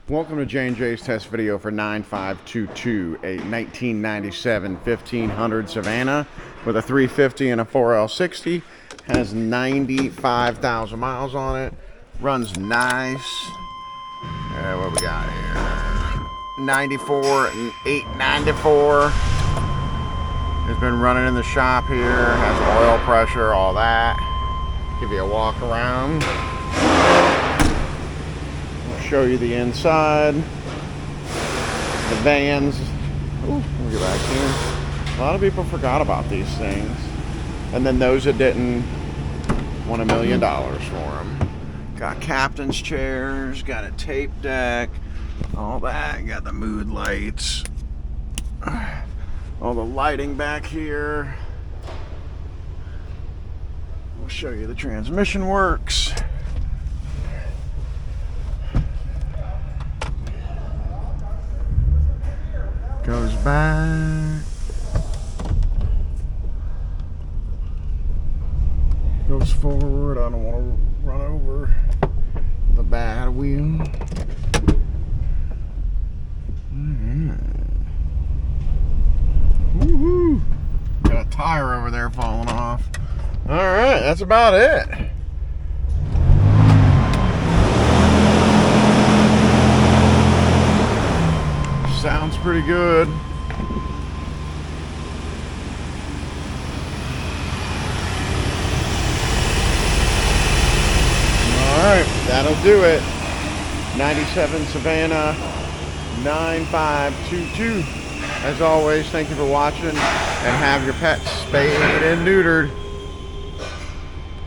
Welcome to J&J's test video for 9522, a 1997 1500 Savana with a 350 and a 4L60. Has 95,000 miles on it. Runs nice. What we got here? 94 and 894. Has been running in the shop here. Has oil pressure, all that. Give you a walk around. Show you the inside, the vans. Ooh, let me get back here. A lot of people forgot about these things, and then those that didn't want $1 million for them. Got captain's chairs, got a tape deck, all that. Got the mood lights, all the lighting back here. We'll show you the transmission works. Goes back, goes forward. I don't want to run over the bad wheel. Woohoo! Got a tire over there falling off. All right, that's about it. Sounds pretty good. Alright, that'll do it. 97 Savana 9522. As always, thank you for watching, and have your pets spayed and neutered.